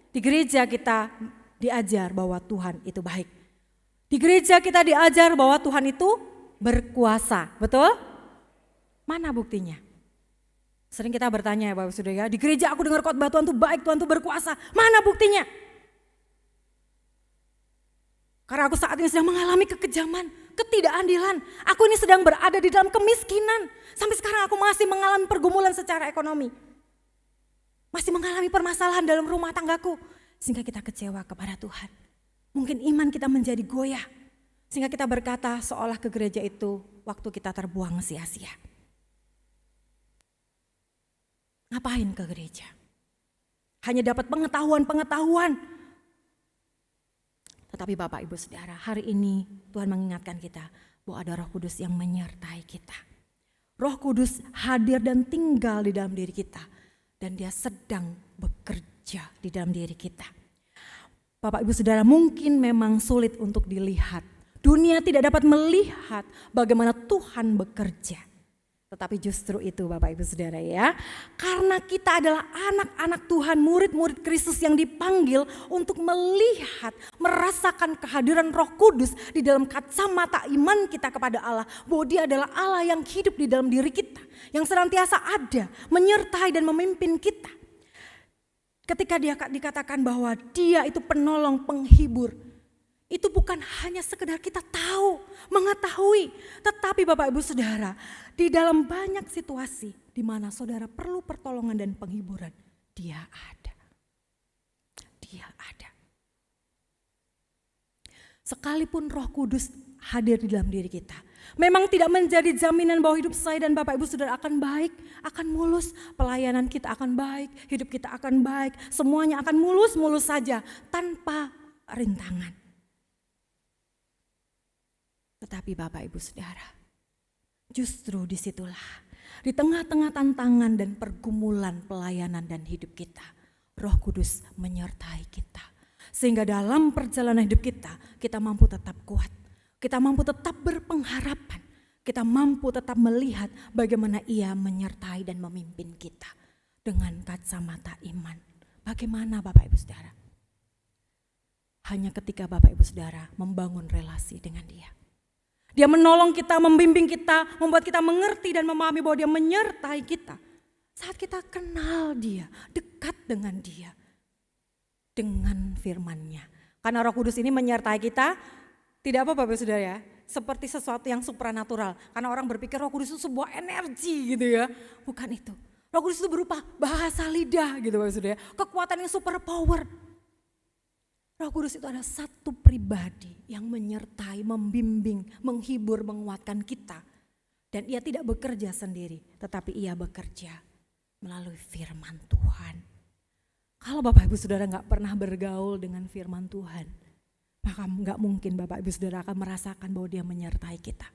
Di gereja kita diajar bahwa Tuhan itu baik. Di gereja kita diajar bahwa Tuhan itu berkuasa, betul? Mana buktinya? Sering kita bertanya ya Bapak Saudara ya, di gereja aku dengar khotbah Tuhan itu baik, Tuhan itu berkuasa. Mana buktinya? Karena aku saat ini sedang mengalami kekejaman, ketidakadilan. Aku ini sedang berada di dalam kemiskinan. Sampai sekarang aku masih mengalami pergumulan secara ekonomi. Masih mengalami permasalahan dalam rumah tanggaku. Sehingga kita kecewa kepada Tuhan. Mungkin iman kita menjadi goyah. Sehingga kita berkata seolah ke gereja itu waktu kita terbuang sia-sia. Ngapain ke gereja? Hanya dapat pengetahuan-pengetahuan. Tetapi Bapak Ibu Saudara, hari ini Tuhan mengingatkan kita bahwa ada Roh Kudus yang menyertai kita. Roh Kudus hadir dan tinggal di dalam diri kita. Dan dia sedang bekerja di dalam diri kita. Bapak Ibu Saudara, mungkin memang sulit untuk dilihat. Dunia tidak dapat melihat bagaimana Tuhan bekerja. Tetapi justru itu Bapak Ibu Saudara ya. Karena kita adalah anak-anak Tuhan, murid-murid Kristus yang dipanggil untuk melihat, merasakan kehadiran Roh Kudus di dalam kacamata iman kita kepada Allah. Bahwa dia adalah Allah yang hidup di dalam diri kita. Yang senantiasa ada, menyertai dan memimpin kita. Ketika dia dikatakan bahwa dia itu penolong, penghibur. Itu bukan hanya sekedar kita tahu, mengetahui. Tetapi Bapak Ibu Saudara, di dalam banyak situasi di mana saudara perlu pertolongan dan penghiburan, dia ada. Dia ada. Sekalipun Roh Kudus hadir di dalam diri kita, memang tidak menjadi jaminan bahwa hidup saya dan Bapak Ibu Saudara akan baik, akan mulus, pelayanan kita akan baik, hidup kita akan baik, semuanya akan mulus-mulus saja tanpa rintangan. Tetapi Bapak Ibu Saudara, justru disitulah, di tengah-tengah tantangan dan pergumulan pelayanan dan hidup kita, Roh Kudus menyertai kita. Sehingga dalam perjalanan hidup kita, kita mampu tetap kuat. Kita mampu tetap berpengharapan. kita mampu tetap melihat bagaimana Ia menyertai dan memimpin kita dengan kacamata iman. Bagaimana Bapak Ibu Saudara? Hanya ketika Bapak Ibu Saudara membangun relasi dengan Dia. Dia menolong kita, membimbing kita, membuat kita mengerti dan memahami bahwa Dia menyertai kita. Saat kita kenal Dia, dekat dengan Dia, dengan firman-Nya. Karena Roh Kudus ini menyertai kita, tidak apa Bapak Saudara ya, seperti sesuatu yang supranatural. Karena orang berpikir Roh Kudus itu sebuah energi gitu ya, bukan itu. Roh Kudus itu berupa bahasa lidah gitu Bapak Saudara ya, kekuatan yang super power. Roh Kudus itu adalah satu pribadi yang menyertai, membimbing, menghibur, menguatkan kita. Dan Ia tidak bekerja sendiri, tetapi Ia bekerja melalui firman Tuhan. Kalau Bapak Ibu Saudara gak pernah bergaul dengan firman Tuhan, maka gak mungkin Bapak Ibu Saudara akan merasakan bahwa Dia menyertai kita.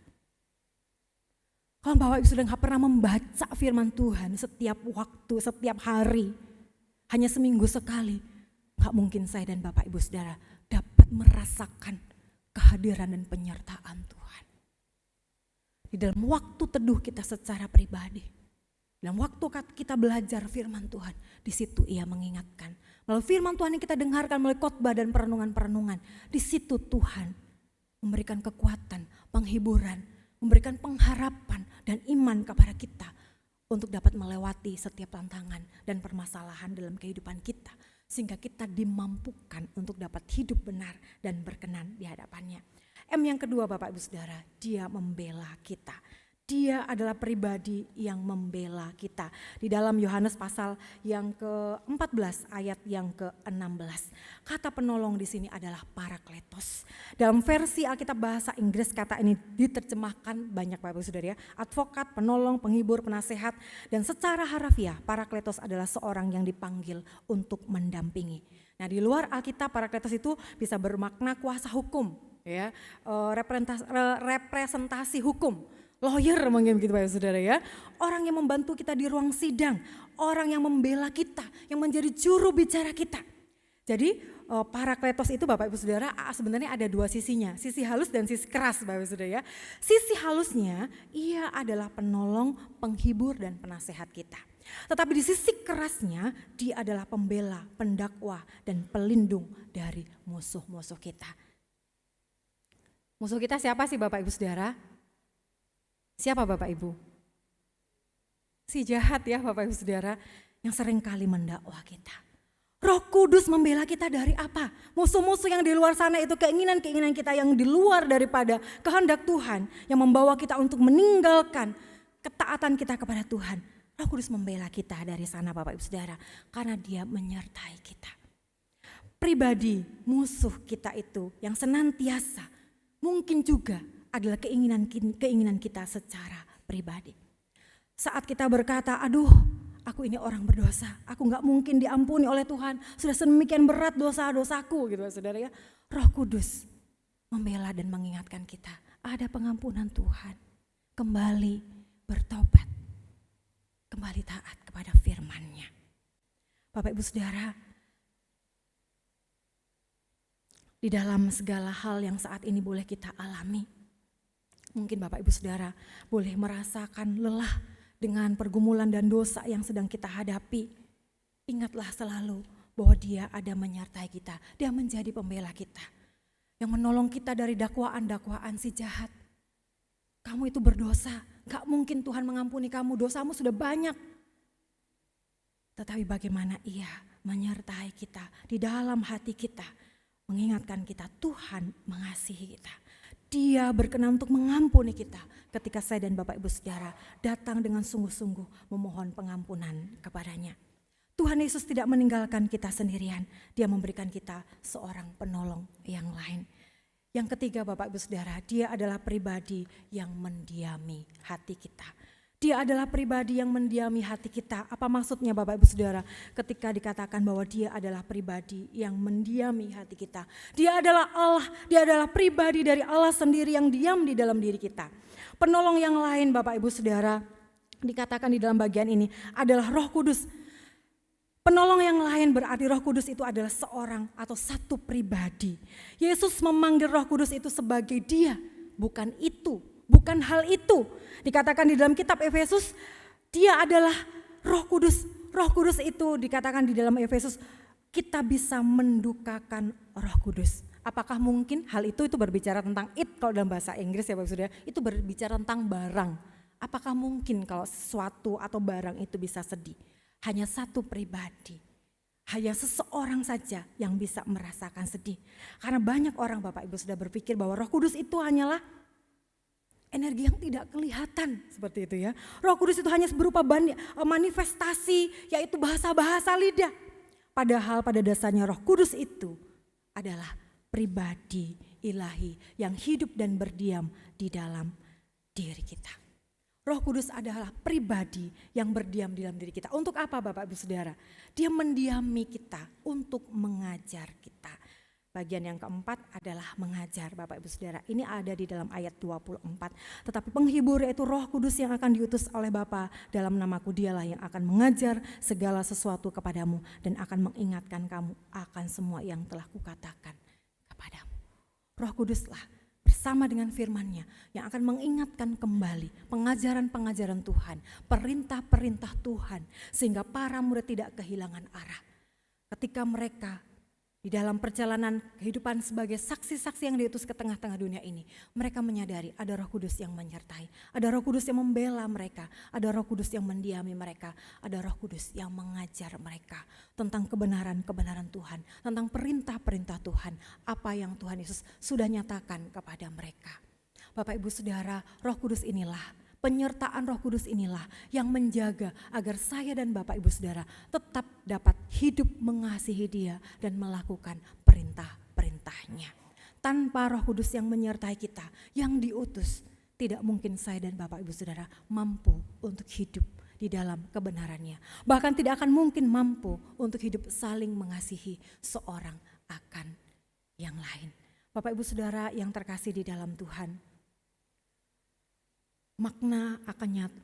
Kalau Bapak Ibu Saudara gak pernah membaca firman Tuhan setiap waktu, setiap hari, hanya seminggu sekali, gak mungkin saya dan Bapak Ibu Saudara dapat merasakan kehadiran dan penyertaan Tuhan. Di dalam waktu teduh kita secara pribadi, dalam waktu kita belajar firman Tuhan, di situ Ia mengingatkan. Melalui firman Tuhan yang kita dengarkan melalui khotbah dan perenungan-perenungan, di situ Tuhan memberikan kekuatan, penghiburan, memberikan pengharapan dan iman kepada kita untuk dapat melewati setiap tantangan dan permasalahan dalam kehidupan kita. Sehingga kita dimampukan untuk dapat hidup benar dan berkenan di hadapannya. M yang kedua Bapak Ibu Saudara, Dia membela kita. Dia adalah pribadi yang membela kita. Di dalam Yohanes pasal yang ke-14 ayat yang ke-16. Kata penolong di sini adalah Parakletos. Dalam versi Alkitab bahasa Inggris kata ini diterjemahkan banyak Bapak Ibu Saudara ya. Advokat, penolong, penghibur, penasehat. Dan secara harafiah Parakletos adalah seorang yang dipanggil untuk mendampingi. Nah di luar Alkitab Parakletos itu bisa bermakna kuasa hukum, ya, representasi hukum. Lawyer mungkin begitu Bapak Saudara ya. Orang yang membantu kita di ruang sidang, orang yang membela kita, yang menjadi juru bicara kita. Jadi Parakletos itu Bapak Ibu Saudara sebenarnya ada dua sisinya, sisi halus dan sisi keras Bapak Ibu Saudara ya. Sisi halusnya Ia adalah penolong, penghibur dan penasehat kita. Tetapi di sisi kerasnya Dia adalah pembela, pendakwah dan pelindung dari musuh-musuh kita. Musuh kita siapa sih Bapak Ibu Saudara? Siapa Bapak Ibu? Si jahat ya Bapak Ibu Saudara yang sering kali mendakwa kita. Roh Kudus membela kita dari apa? Musuh-musuh yang di luar sana itu keinginan-keinginan kita yang di luar daripada kehendak Tuhan. Yang membawa kita untuk meninggalkan ketaatan kita kepada Tuhan. Roh Kudus membela kita dari sana Bapak Ibu Saudara. Karena Dia menyertai kita. Pribadi musuh kita itu yang senantiasa mungkin juga adalah keinginan kita secara pribadi. Saat kita berkata, aduh aku ini orang berdosa, aku gak mungkin diampuni oleh Tuhan, sudah sedemikian berat dosa-dosaku gitu Saudara ya. Roh Kudus membela dan mengingatkan kita, ada pengampunan Tuhan. Kembali bertobat, kembali taat kepada firman-Nya. Bapak Ibu Saudara, di dalam segala hal yang saat ini boleh kita alami, mungkin Bapak Ibu Saudara boleh merasakan lelah dengan pergumulan dan dosa yang sedang kita hadapi. Ingatlah selalu bahwa Dia ada menyertai kita. Dia menjadi pembela kita. Yang menolong kita dari dakwaan-dakwaan si jahat. Kamu itu berdosa, gak mungkin Tuhan mengampuni kamu, dosamu sudah banyak. Tetapi bagaimana Ia menyertai kita di dalam hati kita. Mengingatkan kita Tuhan mengasihi kita. Dia berkenan untuk mengampuni kita ketika saya dan Bapak Ibu Saudara datang dengan sungguh-sungguh memohon pengampunan kepadanya. Tuhan Yesus tidak meninggalkan kita sendirian, Dia memberikan kita seorang penolong yang lain. Yang ketiga Bapak Ibu Saudara, Dia adalah pribadi yang mendiami hati kita. Dia adalah pribadi yang mendiami hati kita. Apa maksudnya Bapak Ibu Saudara ketika dikatakan bahwa Dia adalah pribadi yang mendiami hati kita. Dia adalah Allah, Dia adalah pribadi dari Allah sendiri yang diam di dalam diri kita. Penolong yang lain Bapak Ibu Saudara dikatakan di dalam bagian ini adalah Roh Kudus. Penolong yang lain berarti Roh Kudus itu adalah seorang atau satu pribadi. Yesus memanggil Roh Kudus itu sebagai Dia, bukan itu. Bukan hal itu. Dikatakan di dalam kitab Efesus, dia adalah Roh Kudus. Roh Kudus itu dikatakan di dalam Efesus, kita bisa mendukakan Roh Kudus. Apakah mungkin hal itu berbicara tentang it kalau dalam bahasa Inggris ya Bapak Saudara, itu berbicara tentang barang. Apakah mungkin kalau sesuatu atau barang itu bisa sedih? Hanya satu pribadi, hanya seseorang saja yang bisa merasakan sedih. Karena banyak orang Bapak Ibu sudah berpikir bahwa Roh Kudus itu hanyalah energi yang tidak kelihatan seperti itu ya. Roh Kudus itu hanya berupa manifestasi, yaitu bahasa-bahasa lidah. Padahal pada dasarnya Roh Kudus itu adalah pribadi ilahi yang hidup dan berdiam di dalam diri kita. Roh Kudus adalah pribadi yang berdiam di dalam diri kita. Untuk apa Bapak Ibu Saudara? Dia mendiami kita untuk mengajar kita. Bagian yang keempat adalah mengajar Bapak Ibu Saudara. Ini ada di dalam ayat 24. Tetapi penghibur yaitu Roh Kudus yang akan diutus oleh Bapa dalam namaku, dialah yang akan mengajar segala sesuatu kepadamu dan akan mengingatkan kamu akan semua yang telah kukatakan kepadamu. Roh Kuduslah bersama dengan firman-Nya yang akan mengingatkan kembali pengajaran-pengajaran Tuhan, perintah-perintah Tuhan, sehingga para murid tidak kehilangan arah. Ketika mereka di dalam perjalanan kehidupan sebagai saksi-saksi yang diutus ke tengah-tengah dunia ini, mereka menyadari ada Roh Kudus yang menyertai, ada Roh Kudus yang membela mereka, ada Roh Kudus yang mendiami mereka, ada Roh Kudus yang mengajar mereka tentang kebenaran-kebenaran Tuhan, tentang perintah-perintah Tuhan, apa yang Tuhan Yesus sudah nyatakan kepada mereka. Bapak Ibu Saudara, Roh Kudus inilah, penyertaan Roh Kudus inilah yang menjaga agar saya dan Bapak Ibu Saudara tetap dapat hidup mengasihi Dia dan melakukan perintah-perintahnya. Tanpa Roh Kudus yang menyertai kita, yang diutus, tidak mungkin saya dan Bapak Ibu Saudara mampu untuk hidup di dalam kebenarannya. Bahkan tidak akan mungkin mampu untuk hidup saling mengasihi seorang akan yang lain. Bapak Ibu Saudara yang terkasih di dalam Tuhan,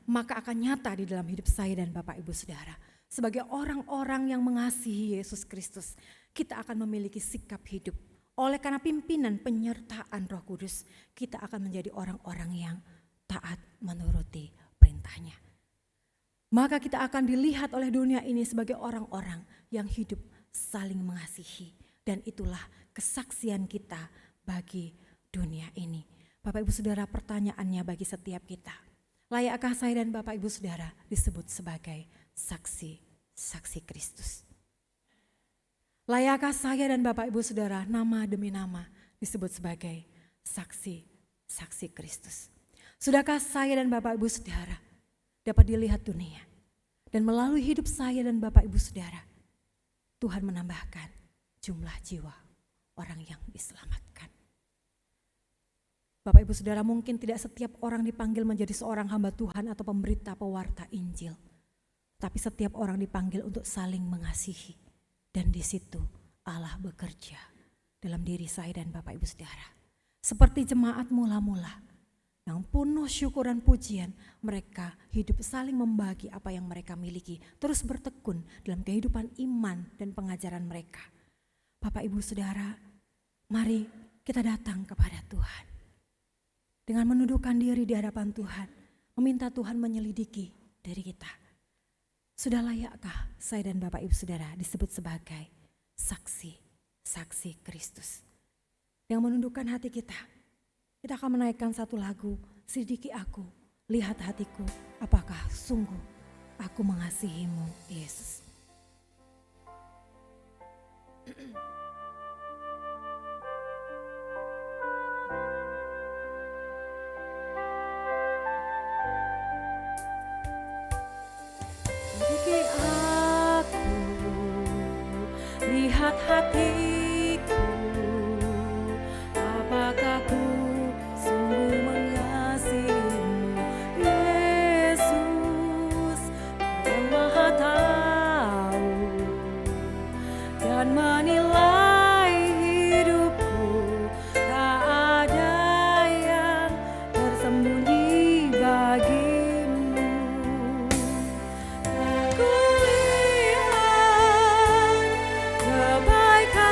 maka akan nyata di dalam hidup saya dan Bapak Ibu Saudara. Sebagai orang-orang yang mengasihi Yesus Kristus, kita akan memiliki sikap hidup. Oleh karena pimpinan penyertaan Roh Kudus, kita akan menjadi orang-orang yang taat menuruti perintahnya. Maka kita akan dilihat oleh dunia ini sebagai orang-orang yang hidup saling mengasihi. Dan itulah kesaksian kita bagi dunia ini. Bapak Ibu Saudara, pertanyaannya bagi setiap kita, layakkah saya dan Bapak Ibu Saudara disebut sebagai saksi Kristus? Layakkah saya dan Bapak Ibu Saudara nama demi nama disebut sebagai saksi Kristus? Sudahkah saya dan Bapak Ibu Saudara dapat dilihat dunia dan melalui hidup saya dan Bapak Ibu Saudara, Tuhan menambahkan jumlah jiwa orang yang diselamatkan. Bapak Ibu Saudara, mungkin tidak setiap orang dipanggil menjadi seorang hamba Tuhan atau pemberita pewarta Injil. Tapi setiap orang dipanggil untuk saling mengasihi. Dan di situ Allah bekerja dalam diri saya dan Bapak Ibu Saudara. Seperti jemaat mula-mula yang penuh syukur dan pujian, mereka hidup saling membagi apa yang mereka miliki. Terus bertekun dalam kehidupan iman dan pengajaran mereka. Bapak Ibu Saudara, mari kita datang kepada Tuhan. Dengan menundukkan diri di hadapan Tuhan, meminta Tuhan menyelidiki diri kita. Sudah layakkah saya dan Bapak Ibu Saudara disebut sebagai saksi Kristus? Dengan menundukkan hati kita akan menaikkan satu lagu, Selidiki aku, lihat hatiku, apakah sungguh aku mengasihimu, Yesus. Lihat hatiku, apakah ku sungguh mengasihimu, Yesus, Kau Maha Tahu dan menilai hidupku, tak ada yang tersembunyi bagimu. Ku lihat kebaikan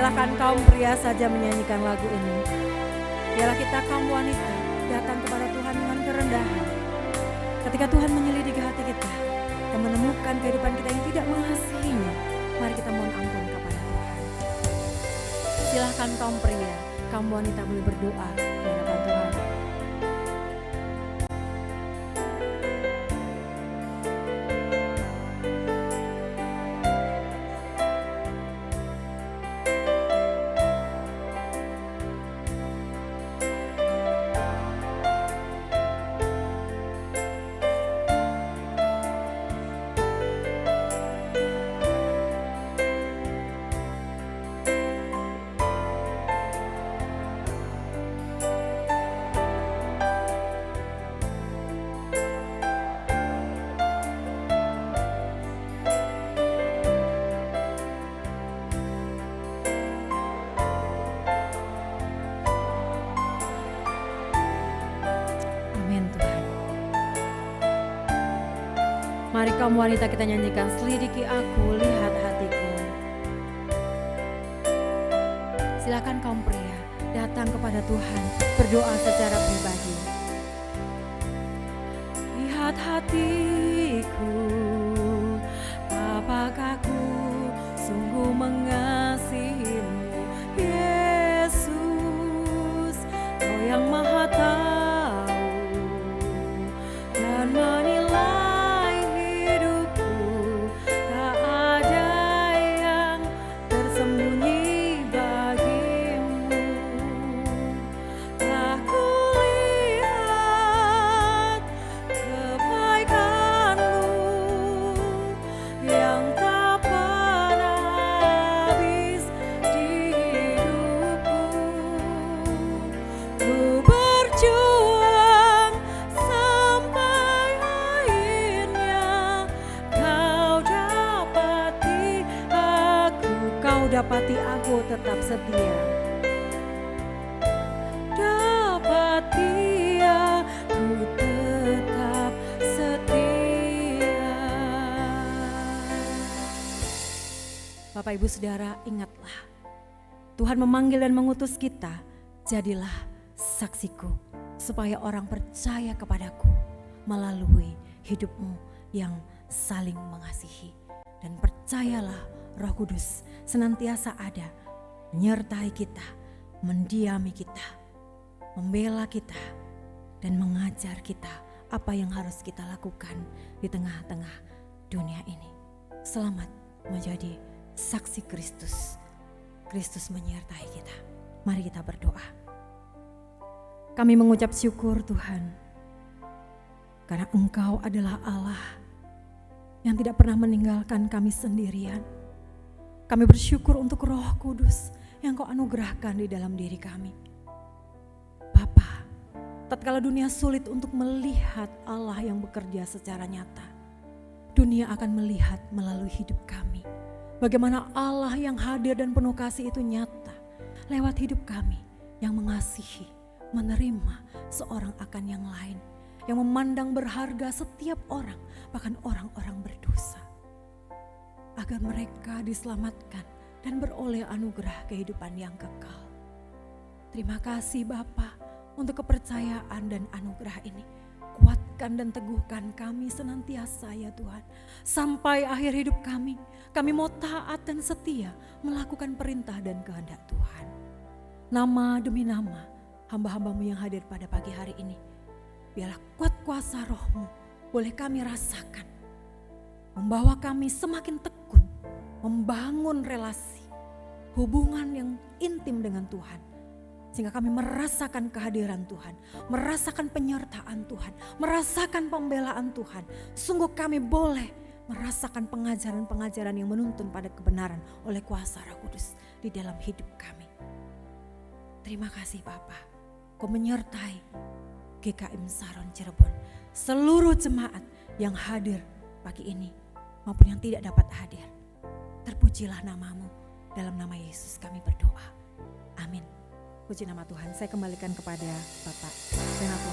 Silakan kaum pria saja menyanyikan lagu ini. Biarlah kita kaum wanita datang kepada Tuhan dengan kerendahan. Ketika Tuhan menyelidiki hati kita dan menemukan kehidupan kita yang tidak mengasihinya, mari kita mohon ampun kepada Tuhan. Silahkan kaum pria, kaum wanita boleh berdoa di hadapan Tuhan. Mari kaum wanita kita nyanyikan, selidiki aku, lihat hatiku. Silakan kaum pria datang kepada Tuhan, berdoa secara pribadi. Lihat hatiku, apakah ku sungguh mengasihimu, Yesus, Kau yang Maha Tahu dan menilai. Dapati aku tetap setia. Dapati aku tetap setia. Bapak Ibu Saudara, ingatlah, Tuhan memanggil dan mengutus kita, jadilah saksiku, supaya orang percaya kepadaku melalui hidupmu yang saling mengasihi. Dan percayalah, Roh Kudus senantiasa ada, menyertai kita, mendiami kita, membela kita, dan mengajar kita apa yang harus kita lakukan di tengah-tengah dunia ini. Selamat menjadi saksi Kristus. Kristus menyertai kita. Mari kita berdoa. Kami mengucap syukur Tuhan, karena Engkau adalah Allah yang tidak pernah meninggalkan kami sendirian. Kami bersyukur untuk Roh Kudus yang Kau anugerahkan di dalam diri kami. Bapa, tatkala dunia sulit untuk melihat Allah yang bekerja secara nyata, dunia akan melihat melalui hidup kami. Bagaimana Allah yang hadir dan penuh kasih itu nyata lewat hidup kami yang mengasihi, menerima seorang akan yang lain, yang memandang berharga setiap orang, bahkan orang-orang berdosa, agar mereka diselamatkan dan beroleh anugerah kehidupan yang kekal. Terima kasih Bapa untuk kepercayaan dan anugerah ini. Kuatkan dan teguhkan kami senantiasa ya Tuhan. Sampai akhir hidup kami mau taat dan setia melakukan perintah dan kehendak Tuhan. Nama demi nama hamba-hambamu yang hadir pada pagi hari ini, biarlah kuat kuasa Roh-Mu boleh kami rasakan, membawa kami semakin tekun, membangun relasi, hubungan yang intim dengan Tuhan. Sehingga kami merasakan kehadiran Tuhan, merasakan penyertaan Tuhan, merasakan pembelaan Tuhan. Sungguh kami boleh merasakan pengajaran-pengajaran yang menuntun pada kebenaran oleh kuasa Roh Kudus di dalam hidup kami. Terima kasih Bapa, Kau menyertai GKM Saron Cirebon, seluruh jemaat yang hadir pagi ini maupun yang tidak dapat hadir. Terpujilah nama-Mu, dalam nama Yesus kami berdoa. Amin. Puji nama Tuhan. Saya kembalikan kepada Bapak Renato.